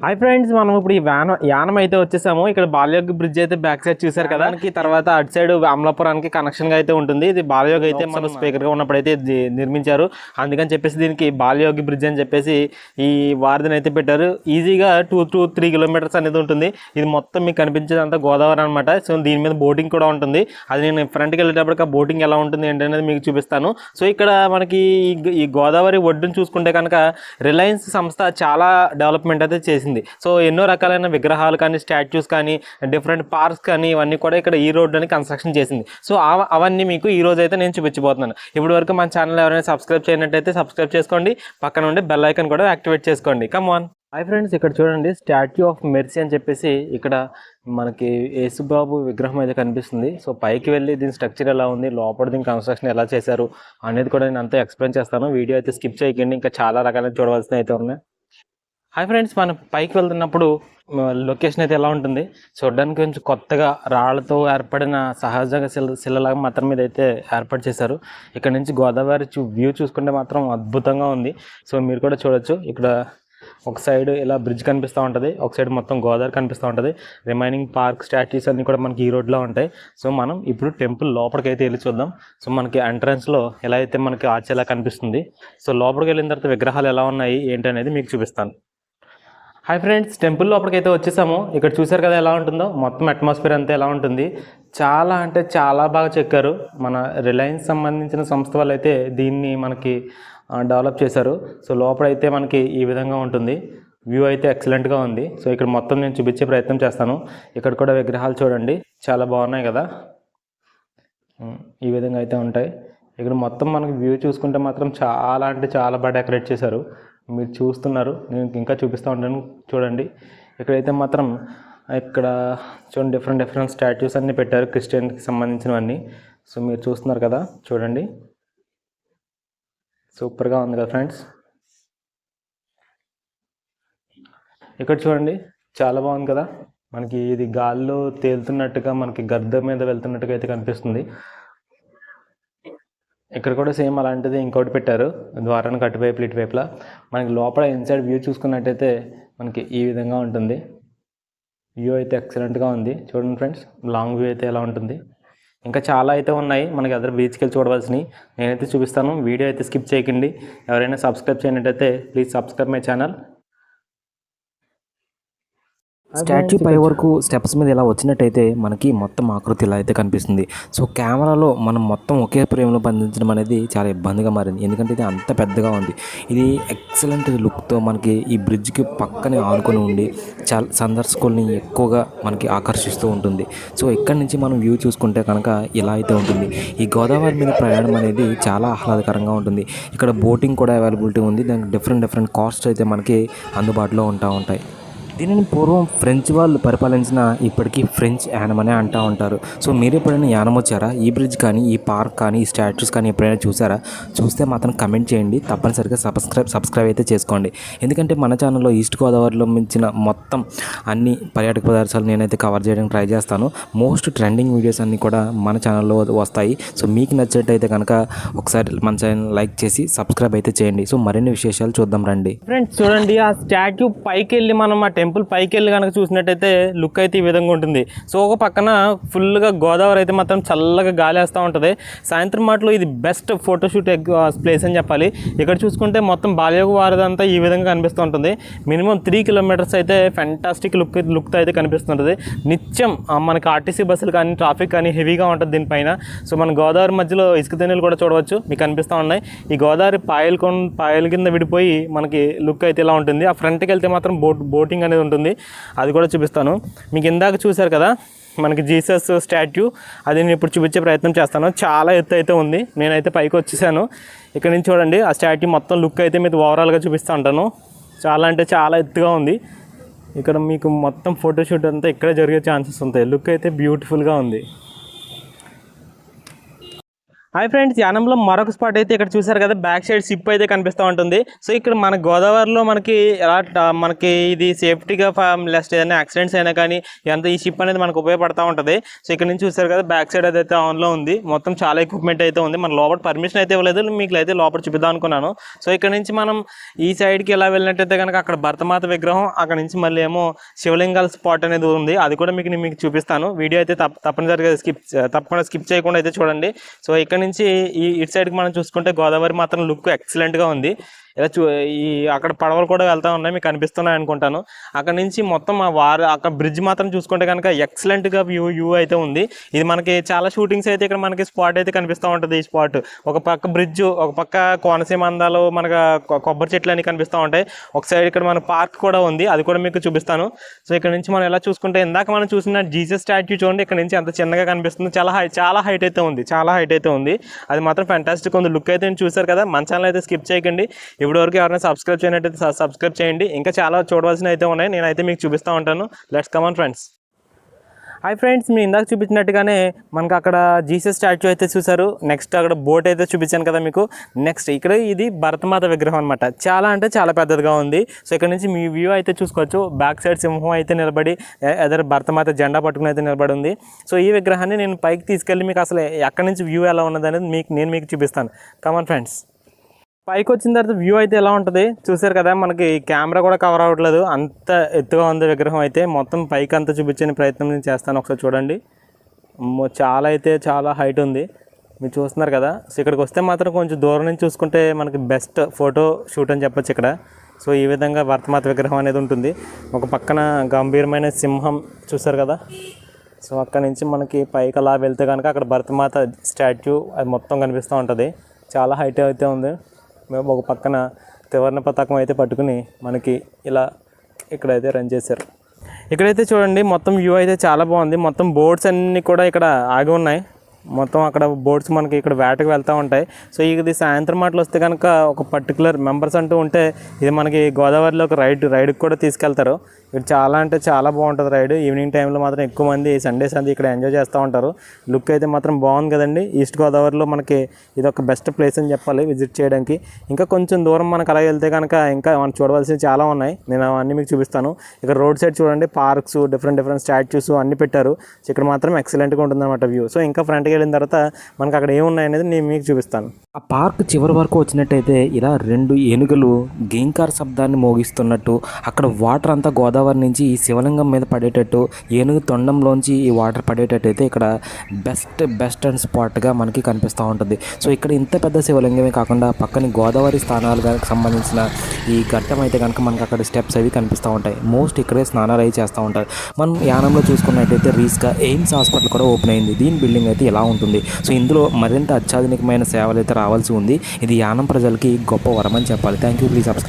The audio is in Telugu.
హాయ్ ఫ్రెండ్స్, మనం ఇప్పుడు ఈ యానం అయితే వచ్చేసాము. ఇక్కడ బాలయోగి బ్రిడ్జ్ అయితే బ్యాక్ సైడ్ చూసారు కదా. తర్వాత అటు సైడ్ అమలాపురానికి కనెక్షన్ గా అయితే ఉంటుంది. ఇది బాలయోగి అయితే మన స్పీకర్ గా ఉన్నప్పుడు అయితే నిర్మించారు. అందుకని చెప్పేసి దీనికి బాలయోగి బ్రిడ్జ్ అని చెప్పేసి ఈ వారధిని అయితే పెట్టారు. ఈజీగా 2 to 3 కిలోమీటర్స్ అనేది ఉంటుంది. ఇది మొత్తం మీకు కనిపించేదంతా గోదావరి అనమాట. సో దీని మీద బోటింగ్ కూడా ఉంటుంది. అది నేను ఫ్రంట్కి వెళ్ళేటప్పటికి ఆ బోటింగ్ ఎలా ఉంటుంది ఏంటనేది మీకు చూపిస్తాను. సో ఇక్కడ మనకి ఈ గోదావరి ఒడ్డును చూసుకుంటే కనుక రిలయన్స్ సంస్థ చాలా డెవలప్మెంట్ అయితే చేసింది. సో ఎన్నో రకాలైన విగ్రహాలు కానీ, స్టాచ్యూస్ కానీ, డిఫరెంట్ పార్క్స్ కానీ ఇవన్నీ కూడా ఇక్కడ ఈ రోడ్ అని కన్స్ట్రక్షన్ చేసింది. సో అవన్నీ మీకు ఈ రోజు అయితే నేను చూపించబోతున్నాను. ఇప్పటి వరకు మన ఛానల్ ఎవరైనా సబ్స్క్రైబ్ చేయనట్టయితే సబ్స్క్రైబ్ చేసుకోండి. పక్కన ఉండే బెల్ ఐకాన్ కూడా యాక్టివేట్ చేసుకోండి. Come on. హాయ్ ఫ్రెండ్స్, ఇక్కడ చూడండి స్టాచ్యూ ఆఫ్ మెర్సీ అని చెప్పేసి ఇక్కడ మనకి యేసుబాబు విగ్రహం అయితే కనిపిస్తుంది. సో పైకి వెళ్ళి దీని స్ట్రక్చర్ ఎలా ఉంది, లోపల దీని కన్స్ట్రక్షన్ ఎలా చేశారు అనేది కూడా నేను అంతా ఎక్స్ప్లెయిన్ చేస్తాను. వీడియో అయితే స్కిప్ చేయకండి, ఇంకా చాలా రకాలైన చూడవలసినవి అయితే ఉన్నాయి. హాయ్ ఫ్రెండ్స్, మనం పైకి వెళ్తున్నప్పుడు లొకేషన్ అయితే ఎలా ఉంటుంది చూడడానికి కొంచెం కొత్తగా రాళ్లతో ఏర్పడిన సహజంగా శిలలాగా మాత్రం మీద అయితే ఏర్పాటు చేశారు. ఇక్కడ నుంచి గోదావరి వ్యూ చూసుకుంటే మాత్రం అద్భుతంగా ఉంది. సో మీరు కూడా చూడొచ్చు. ఇక్కడ ఒక సైడ్ ఇలా బ్రిడ్జ్ కనిపిస్తూ ఉంటుంది, ఒక సైడ్ మొత్తం గోదావరి కనిపిస్తూ ఉంటుంది. రిమైనింగ్ పార్క్ స్టాట్యూస్ అన్నీ కూడా మనకి ఈ రోడ్లో ఉంటాయి. సో మనం ఇప్పుడు టెంపుల్ లోపలికి అయితే వెళ్ళి చూద్దాం. సో మనకి ఎంట్రన్స్లో ఎలా అయితే మనకి ఆర్చ్ ఎలా కనిపిస్తుంది. సో లోపలికి వెళ్ళిన తర్వాత విగ్రహాలు ఎలా ఉన్నాయి ఏంటి అనేది మీకు చూపిస్తాను. హాయ్ ఫ్రెండ్స్, టెంపుల్ లోపలికి అయితే వచ్చేసాము. ఇక్కడ చూసారు కదా ఎలా ఉంటుందో, మొత్తం అట్మాస్ఫియర్ అంతా ఎలా ఉంటుంది. చాలా అంటే చాలా బాగా చెక్కారు. మన రిలయన్స్ సంబంధించిన సంస్థ వాళ్ళు అయితే దీన్ని మనకి డెవలప్ చేశారు. సో లోపలైతే మనకి ఈ విధంగా ఉంటుంది. వ్యూ అయితే ఎక్సలెంట్గా ఉంది. సో ఇక్కడ మొత్తం నేను చూపించే ప్రయత్నం చేస్తాను. ఇక్కడ కూడా విగ్రహాలు చూడండి, చాలా బాగున్నాయి కదా. ఈ విధంగా అయితే ఉంటాయి. ఇక్కడ మొత్తం మనకి వ్యూ చూసుకుంటే మాత్రం చాలా అంటే చాలా బాగా డెకరేట్ చేశారు. మీరు చూస్తున్నారు, నేను ఇంకా చూపిస్తూ ఉంటాను చూడండి. ఇక్కడైతే మాత్రం ఇక్కడ చూడండి డిఫరెంట్ స్టాట్యూస్ అన్నీ పెట్టారు, క్రిస్టియన్కి సంబంధించినవన్నీ. సో మీరు చూస్తున్నారు కదా, చూడండి సూపర్గా ఉంది కదా ఫ్రెండ్స్. ఇక్కడ చూడండి చాలా బాగుంది కదా. మనకి ఇది గాల్లో తేలుతున్నట్టుగా, మనకి గర్ద మీద వెళ్తున్నట్టుగా అయితే కనిపిస్తుంది. ఇక్కడ కూడా సేమ్ అలాంటిది ఇంకోటి పెట్టారు, ద్వారానికి అటువైపులు ఇటువైపులా. మనకి లోపల ఇన్సైడ్ వ్యూ చూసుకున్నట్టయితే మనకి ఈ విధంగా ఉంటుంది. వ్యూ అయితే ఎక్సలెంట్గా ఉంది. చూడండి ఫ్రెండ్స్, లాంగ్ వ్యూ అయితే ఎలా ఉంటుంది. ఇంకా చాలా అయితే ఉన్నాయి మనకి అదర్ బీచ్కి వెళ్ళి చూడవలసినవి. నేనైతే చూపిస్తాను, వీడియో అయితే స్కిప్ చేయకండి. ఎవరైనా సబ్స్క్రైబ్ చేయనట్టయితే please subscribe my channel. Statue పై వరకు స్టెప్స్ మీద ఇలా వచ్చినట్టయితే మనకి మొత్తం ఆకృతి ఇలా అయితే కనిపిస్తుంది. సో కెమెరాలో మనం మొత్తం ఒకే ఫ్రేమ్లో బంధించడం అనేది చాలా ఇబ్బందిగా మారింది, ఎందుకంటే ఇది అంత పెద్దగా ఉంది. ఇది ఎక్సలెంట్ లుక్తో మనకి ఈ బ్రిడ్జ్కి పక్కనే ఆనుకొని ఉండి చాలా సందర్శకుల్ని ఎక్కువగా మనకి ఆకర్షిస్తూ ఉంటుంది. సో ఇక్కడి నుంచి మనం వ్యూ చూసుకుంటే కనుక ఇలా అయితే ఉంటుంది. ఈ గోదావరి మీద ప్రయాణం అనేది చాలా ఆహ్లాదకరంగా ఉంటుంది. ఇక్కడ బోటింగ్ కూడా అవైలబిలిటీ ఉంది. దానికి డిఫరెంట్ కాస్ట్ అయితే మనకి అందుబాటులో ఉంటాయి. దీనిని పూర్వం ఫ్రెంచ్ వాళ్ళు పరిపాలించిన ఇప్పటికీ ఫ్రెంచ్ యానం అనే అంటూ ఉంటారు. సో మీరు ఎప్పుడైనా యానం వచ్చారా? ఈ బ్రిడ్జ్ కానీ, ఈ పార్క్ కానీ, ఈ స్టాచ్యూస్ కానీ ఎప్పుడైనా చూసారా? చూస్తే మాత్రం కమెంట్ చేయండి. తప్పనిసరిగా సబ్స్క్రైబ్ అయితే చేసుకోండి. ఎందుకంటే మన ఛానల్లో ఈస్ట్ గోదావరిలో మించిన మొత్తం అన్ని పర్యాటక ప్రదేశాలు నేనైతే కవర్ చేయడానికి ట్రై చేస్తాను. మోస్ట్ ట్రెండింగ్ వీడియోస్ అన్నీ కూడా మన ఛానల్లో వస్తాయి. సో మీకు నచ్చినట్టయితే కనుక ఒకసారి మన ఛానల్ లైక్ చేసి సబ్స్క్రైబ్ అయితే చేయండి. సో మరిన్ని విశేషాలు చూద్దాం రండి. ఫ్రెండ్స్ చూడండి, ఆ స్టాచ్యూ పైకి వెళ్ళి మనం టెంపుల్ పైకి వెళ్ళి కనుక చూసినట్టయితే లుక్ అయితే ఈ విధంగా ఉంటుంది. సో ఒక పక్కన ఫుల్గా గోదావరి అయితే మాత్రం చల్లగా గాలి వేస్తూ ఉంటుంది. సాయంత్రం మాటలో ఇది బెస్ట్ ఫోటోషూట్ ప్లేస్ అని చెప్పాలి. ఇక్కడ చూసుకుంటే మొత్తం బాలయోగి వారదంతా ఈ విధంగా కనిపిస్తూ ఉంటుంది. మినిమం 3 కిలోమీటర్స్ అయితే ఫెంటాస్టిక్ లుక్తో అయితే కనిపిస్తుంటుంది. నిత్యం మనకి ఆర్టీసీ బస్సులు కానీ, ట్రాఫిక్ కానీ హెవీగా ఉంటుంది దీనిపైన. సో మన గోదావరి మధ్యలో ఇసుక తెన్నులు కూడా చూడవచ్చు, మీకు కనిపిస్తూ ఉన్నాయి. ఈ గోదావరి పాయల కింద విడిపోయి మనకి లుక్ అయితే ఇలా ఉంటుంది. ఆ ఫ్రంట్కి వెళ్తే మాత్రం బోటింగ్ అనేది ఉంటుంది, అది కూడా చూపిస్తాను. మీకు ఇందాక చూశారు కదా మనకి జీసస్ స్టాట్యూ, అది నేను ఇప్పుడు చూపించే ప్రయత్నం చేస్తాను. చాలా ఎత్తు అయితే ఉంది, నేనైతే పైకి వచ్చేసాను. ఇక్కడ నుంచి చూడండి ఆ స్టాట్యూ మొత్తం లుక్ అయితే మీకు ఓవరాల్గా చూపిస్తూ ఉంటాను. చాలా అంటే చాలా ఎత్తుగా ఉంది. ఇక్కడ మీకు మొత్తం ఫోటోషూట్ అంతా ఇక్కడే జరిగే ఛాన్సెస్ ఉంటాయి. లుక్ అయితే బ్యూటిఫుల్గా ఉంది. హాయ్ ఫ్రెండ్స్, యానంలో మరొక స్పాట్ అయితే ఇక్కడ చూసారు కదా, బ్యాక్ సైడ్ షిప్ అయితే కనిపిస్తూ ఉంటుంది. సో ఇక్కడ మన గోదావరిలో మనకి ఎలా మనకి ఇది సేఫ్టీగా లెస్ట్ ఏదైనా యాక్సిడెంట్స్ అయినా కానీ ఎంత ఈ షిప్ అనేది మనకు ఉపయోగపడుతూ ఉంటుంది. సో ఇక్కడ నుంచి చూసారు కదా, బ్యాక్ సైడ్ అదైతే ఆన్లో ఉంది. మొత్తం చాలా ఎక్విప్మెంట్ అయితే ఉంది. మన లోపల పర్మిషన్ అయితే ఇవ్వలేదు, మీకు అయితే లోపల చూపిద్దాం అనుకున్నాను. సో ఇక్కడ నుంచి మనం ఈ సైడ్కి ఎలా వెళ్ళినట్టయితే కనుక అక్కడ భరతమాత విగ్రహం, అక్కడ నుంచి మళ్ళీ ఏమో శివలింగాల స్పాట్ అనేది ఉంది. అది కూడా మీకు చూపిస్తాను. వీడియో అయితే తప్పనిసరిగా తప్పకుండా స్కిప్ చేయకుండా అయితే చూడండి. సో ఇక్కడ నుంచి ఇటు సైడ్కి మనం చూసుకుంటే గోదావరి మాత్రం లుక్ ఎక్సలెంట్గా ఉంది. ఇలా ఈ అక్కడ పడవలు కూడా వెళ్తూ ఉన్నాయి, మీకు కనిపిస్తున్నాయి అనుకుంటాను. అక్కడ నుంచి మొత్తం అక్కడ బ్రిడ్జ్ మాత్రం చూసుకుంటే కనుక ఎక్సలెంట్గా వ్యూ అయితే ఉంది. ఇది మనకి చాలా షూటింగ్స్ అయితే ఇక్కడ మనకి స్పాట్ అయితే కనిపిస్తూ ఉంటుంది. ఈ స్పాట్ ఒక పక్క బ్రిడ్జ్, ఒక పక్క కోనసీమ అందాలు, మనకు కొబ్బరి చెట్లు అన్ని కనిపిస్తూ ఉంటాయి. ఒక సైడ్ ఇక్కడ మన పార్క్ కూడా ఉంది, అది కూడా మీకు చూపిస్తాను. సో ఇక్కడ నుంచి మనం ఎలా చూసుకుంటే ఇందాక మనం చూసిన జీసస్ స్టాట్యూ చూడండి, ఇక్కడ నుంచి ఎంత చిన్నగా కనిపిస్తుంది. చాలా హైట్ అయితే ఉంది. అది మాత్రం ఫ్యాంటాస్టిక్ ఉంది. లుక్ అయితే చూసారు కదా. మన ఛానల్ అయితే స్కిప్ చేయకండి. ఇప్పటివరకు ఎవరైనా సబ్స్క్రైబ్ చేయనట్టయితే సబ్స్క్రైబ్ చేయండి. ఇంకా చాలా చూడవలసిన అయితే ఉన్నాయి, నేనైతే మీకు చూపిస్తూ ఉంటాను. Let's come on friends. Hi friends, మీరు ఇందాక చూపించినట్టుగానే మనకు అక్కడ జీసస్ స్టాచ్యూ అయితే చూసారు. నెక్స్ట్ అక్కడ బోట్ అయితే చూపించాను కదా మీకు. నెక్స్ట్ ఇక్కడ ఇది భరతమాత విగ్రహం అనమాట. చాలా పెద్దదిగా ఉంది. సో ఇక్కడ నుంచి మీ వ్యూ అయితే చూసుకోవచ్చు. బ్యాక్ సైడ్ సింహం అయితే నిలబడి, ఎదరు భరతమాత జెండా పట్టుకుని అయితే నిలబడి ఉంది. సో ఈ విగ్రహాన్ని నేను పైకి తీసుకెళ్ళి మీకు అసలు ఎక్కడి నుంచి వ్యూ ఎలా ఉన్నది అనేది నేను మీకు చూపిస్తాను. Come on friends. పైకి వచ్చిన తర్వాత వ్యూ అయితే ఎలా ఉంటుంది చూసారు కదా. మనకి కెమెరా కూడా కవర్ అవ్వట్లేదు, అంత ఎత్తుగా ఉంది విగ్రహం అయితే. మొత్తం పైకి అంతా చూపించే ప్రయత్నం నేను చేస్తాను. ఒకసారి చూడండి, చాలా హైట్ ఉంది, మీరు చూస్తున్నారు కదా. సో ఇక్కడికి వస్తే మాత్రం కొంచెం దూరం నుంచి చూసుకుంటే మనకి బెస్ట్ ఫోటో షూట్ అని చెప్పొచ్చు ఇక్కడ. సో ఈ విధంగా భరతమాత విగ్రహం అనేది ఉంటుంది. ఒక పక్కన గంభీరమైన సింహం చూసారు కదా. సో అక్కడ నుంచి మనకి పైకి అలా వెళ్తే కనుక అక్కడ భరతమాత స్టాట్యూ అది మొత్తం కనిపిస్తూ ఉంటుంది. చాలా హైట్ అయితే ఉంది. ఒక పక్కన త్రివర్ణ పతాకం అయితే పట్టుకుని మనకి ఇలా ఇక్కడైతే రన్ చేశారు. ఇక్కడైతే చూడండి, మొత్తం వ్యూ అయితే చాలా బాగుంది. మొత్తం బోట్స్ అన్నీ కూడా ఇక్కడ ఆగి ఉన్నాయి. మొత్తం అక్కడ బోట్స్ మనకి ఇక్కడ వేటకు వెళ్తూ ఉంటాయి. సో ఇది సాయంత్రం మాటలు వస్తే కనుక ఒక పర్టికులర్ మెంబర్స్ అంటూ ఉంటే ఇది మనకి గోదావరిలో ఒక రైడ్కి కూడా తీసుకెళ్తారు. ఇక్కడ చాలా బాగుంటుంది రైడ్. ఈవినింగ్ టైంలో మాత్రం ఎక్కువ మంది సండేస్ అది ఇక్కడ ఎంజాయ్ చేస్తూ ఉంటారు. లుక్ అయితే మాత్రం బాగుంది కదండి. ఈస్ట్ గోదావరిలో మనకి ఇది ఒక బెస్ట్ ప్లేస్ అని చెప్పాలి విజిట్ చేయడానికి. ఇంకా కొంచెం దూరం మనకు అలా వెళ్తే కనుక ఇంకా మనం చూడవలసినవి చాలా ఉన్నాయి. నేను అవన్నీ మీకు చూపిస్తాను. ఇక్కడ రోడ్ సైడ్ చూడండి, పార్క్స్, డిఫరెంట్ స్టాచ్యూస్ అన్నీ పెట్టారు. సో ఇక్కడ మాత్రం ఎక్సలెంట్గా ఉంటుంది అన్నమాట వ్యూ. సో ఇంకా ఫ్రంట్కి వెళ్ళిన తర్వాత మనకు అక్కడ ఏమున్నాయి అనేది నేను మీకు చూపిస్తాను. ఆ పార్క్ చివరి వరకు వచ్చినట్టయితే ఇలా 2 ఏనుగులు గేంకార్ శబ్దాన్ని మోగిస్తున్నట్టు, అక్కడ వాటర్ అంతా గోదావరి నుంచి ఈ శివలింగం మీద పడేటట్టు, ఏనుగు తొండంలోంచి ఈ వాటర్ పడేటట్టు అయితే ఇక్కడ బెస్ట్ అండ్ స్పాట్గా మనకి కనిపిస్తూ ఉంటుంది. సో ఇక్కడ ఇంత పెద్ద శివలింగమే కాకుండా పక్కన గోదావరి స్థానాలుగా సంబంధించిన ఈ ఘట్టం అయితే కనుక మనకు అక్కడ స్టెప్స్ అవి కనిపిస్తూ ఉంటాయి. ఇక్కడే స్నానాలు అవి చేస్తూ ఉంటారు. మనం యానంలో చూసుకున్నట్టయితే రీస్గా ఎయిమ్స్ హాస్పిటల్ కూడా ఓపెన్ అయింది. దీని బిల్డింగ్ అయితే ఎలా ఉంటుంది. సో ఇందులో మరింత అత్యాధునికమైన సేవలు అయితే రావాల్సి ఉంది. ఇది యానం ప్రజలకి గొప్ప వరం అని చెప్పాలి. Thank you. Please subscribe.